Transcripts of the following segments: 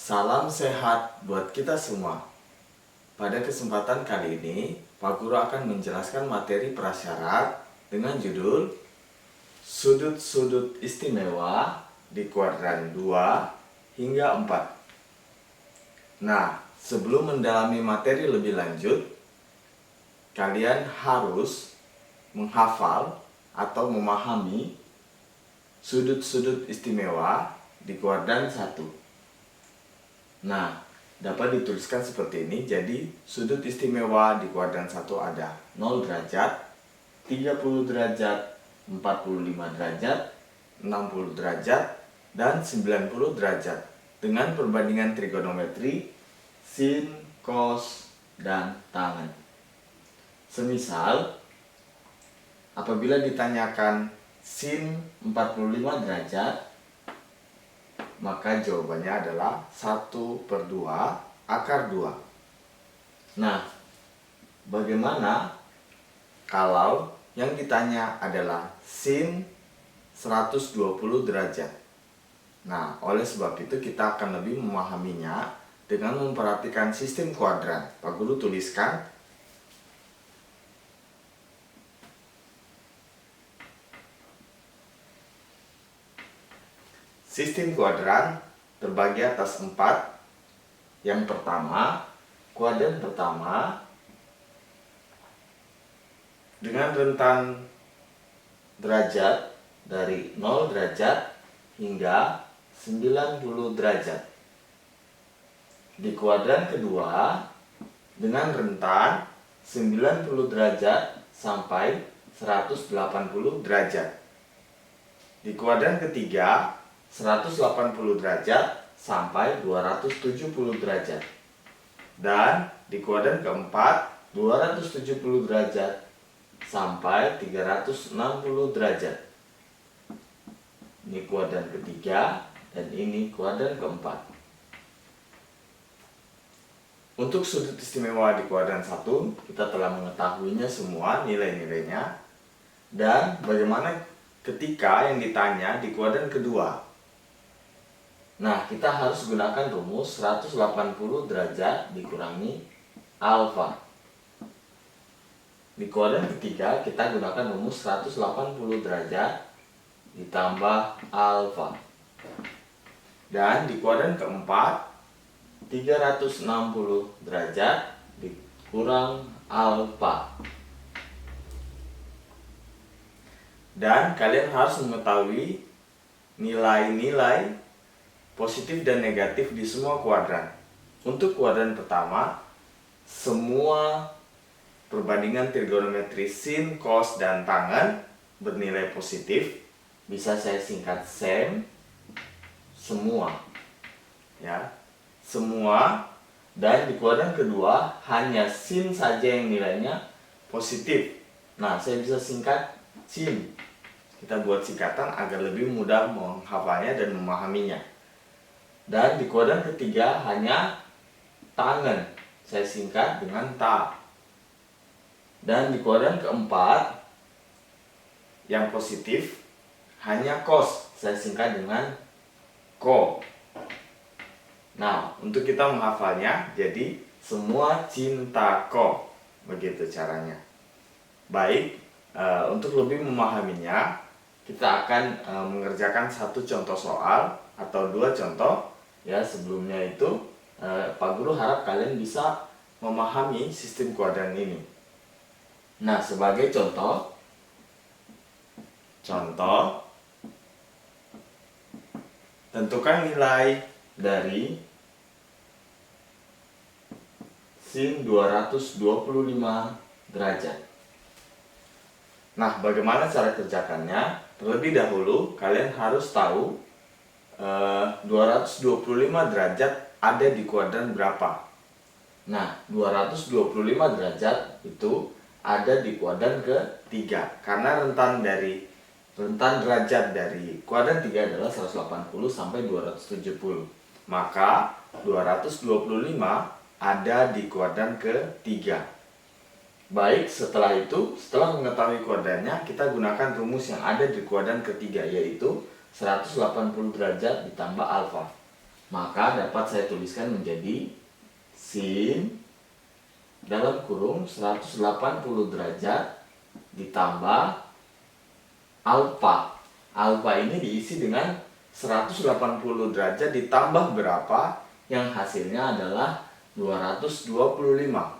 Salam sehat buat kita semua. Pada kesempatan kali ini, Pak Guru akan menjelaskan materi prasyarat dengan judul Sudut-sudut istimewa di kuadran 2 hingga 4. Nah, sebelum mendalami materi lebih lanjut, kalian harus menghafal atau memahami sudut-sudut istimewa di kuadran 1. Nah, dapat dituliskan seperti ini. Jadi, sudut istimewa di kuadran 1 ada 0 derajat, 30 derajat, 45 derajat, 60 derajat, dan 90 derajat dengan perbandingan trigonometri sin, cos, dan tangen. Semisal, apabila ditanyakan sin 45 derajat, maka jawabannya adalah 1/2 akar 2. Nah, bagaimana kalau yang ditanya adalah sin 120 derajat? Nah, oleh sebab itu kita akan lebih memahaminya dengan memperhatikan sistem kuadran. Pak Guru tuliskan sistem kuadran terbagi atas 4. Yang pertama, kuadran pertama dengan rentan derajat dari 0 derajat hingga 90 derajat. Di kuadran kedua dengan rentan 90 derajat sampai 180 derajat. Di kuadran ketiga 180 derajat sampai 270 derajat. Dan di kuadran keempat 270 derajat sampai 360 derajat. Ini kuadran ketiga dan ini kuadran keempat. Untuk sudut istimewa di kuadran 1 kita telah mengetahuinya semua nilai-nilainya. Dan bagaimana ketika yang ditanya di kuadran kedua? Nah, kita harus gunakan rumus 180 derajat dikurangi alfa. Di kuadran ketiga kita gunakan rumus 180 derajat ditambah alfa. Dan di kuadran keempat 360 derajat dikurang alfa. Dan kalian harus mengetahui nilai-nilai positif dan negatif di semua kuadran. Untuk kuadran pertama, semua perbandingan trigonometri sin, cos, dan tangen bernilai positif. Bisa saya singkat SEM, semua. Ya, semua. Dan di kuadran kedua hanya sin saja yang nilainya positif. Nah, saya bisa singkat sin. Kita buat singkatan agar lebih mudah menghafalnya dan memahaminya. Dan di kuadran ketiga hanya tangen, saya singkat dengan ta. Dan di kuadran keempat yang positif hanya cos, saya singkat dengan ko. Nah, untuk kita menghafalnya, jadi semua cinta ko, begitu caranya. Baik, untuk lebih memahaminya, kita akan mengerjakan satu contoh soal atau 2 contoh. Ya, sebelumnya itu Pak Guru harap kalian bisa memahami sistem kuadran ini. Nah, sebagai contoh tentukan nilai dari sin 225 derajat. Nah, bagaimana cara kerjakannya? Terlebih dahulu kalian harus tahu 225 derajat ada di kuadran berapa. Nah, 225 derajat itu ada di kuadran ketiga. Karena rentan derajat dari kuadran 3 adalah 180 sampai 270. Maka 225 ada di kuadran ketiga. Baik, setelah mengetahui kuadrannya, kita gunakan rumus yang ada di kuadran ketiga, yaitu 180 derajat ditambah alfa. Maka dapat saya tuliskan menjadi sin dalam kurung 180 derajat ditambah alfa. Alfa ini diisi dengan 180 derajat ditambah berapa, yang hasilnya adalah 225.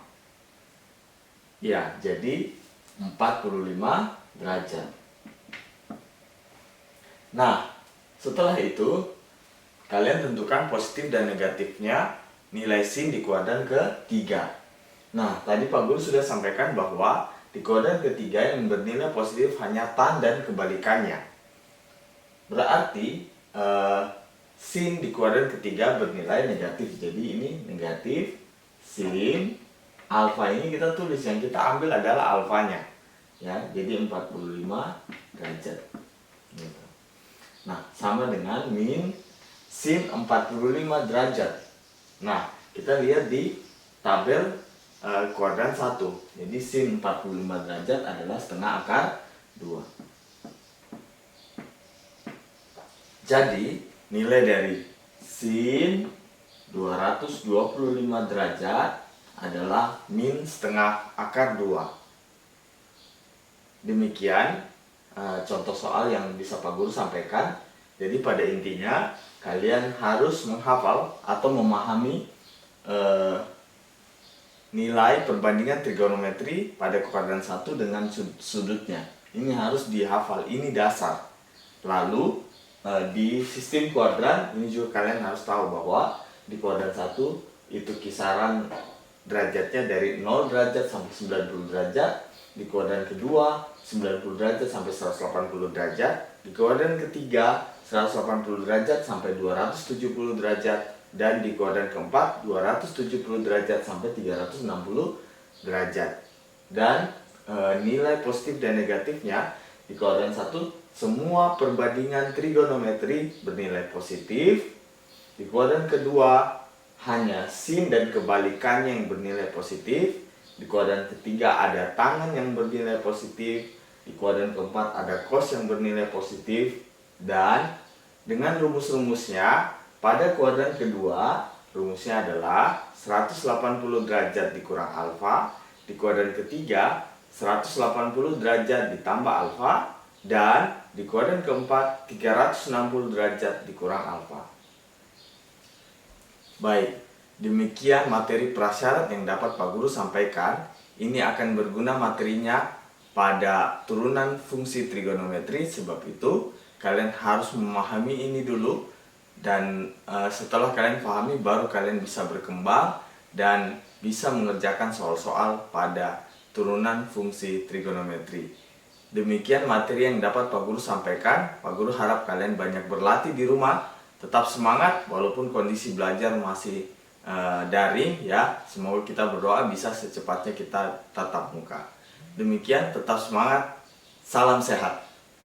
Ya, jadi 45 derajat. Nah, setelah itu kalian tentukan positif dan negatifnya nilai sin di kuadran ketiga. Nah, tadi Pak Guru sudah sampaikan bahwa di kuadran ketiga yang bernilai positif hanya tan dan kebalikannya. Berarti sin di kuadran ketiga bernilai negatif. Jadi ini negatif sin alfa ini kita tulis, yang kita ambil adalah alfanya. Ya, jadi 45 derajat. Gitu. Nah, sama dengan min sin 45 derajat. Nah, kita lihat di tabel kuadran 1. Jadi sin 45 derajat adalah setengah akar 2. Jadi, nilai dari sin 225 derajat adalah min setengah akar 2. Demikian contoh soal yang bisa Pak Guru sampaikan. Jadi pada intinya kalian harus menghafal atau memahami nilai perbandingan trigonometri pada kuadran 1 dengan sudutnya. Ini harus dihafal, ini dasar. Lalu di sistem kuadran ini juga kalian harus tahu bahwa di kuadran 1 itu kisaran derajatnya dari 0 derajat sampai 90 derajat. Di kuadran kedua 90 derajat sampai 180 derajat. Di kuadran ketiga 180 derajat sampai 270 derajat. Dan di kuadran keempat 270 derajat sampai 360 derajat. Dan nilai positif dan negatifnya di kuadran 1 semua perbandingan trigonometri bernilai positif. Di kuadran kedua hanya sin dan kebalikannya yang bernilai positif. Di kuadran ketiga ada tangan yang bernilai positif. Di kuadran keempat ada cos yang bernilai positif. Dan dengan rumus-rumusnya, pada kuadran kedua rumusnya adalah 180 derajat dikurang alfa. Di kuadran ketiga 180 derajat ditambah alfa. Dan di kuadran keempat 360 derajat dikurang alfa. Baik, demikian materi prasyarat yang dapat Pak Guru sampaikan. Ini akan berguna materinya pada turunan fungsi trigonometri. Sebab itu kalian harus memahami ini dulu. Dan setelah kalian pahami baru kalian bisa berkembang dan bisa mengerjakan soal-soal pada turunan fungsi trigonometri. Demikian materi yang dapat Pak Guru sampaikan. Pak Guru harap kalian banyak berlatih di rumah. Tetap semangat walaupun kondisi belajar masih daring ya. Semoga kita berdoa bisa secepatnya kita tatap muka. Demikian, tetap semangat. Salam sehat.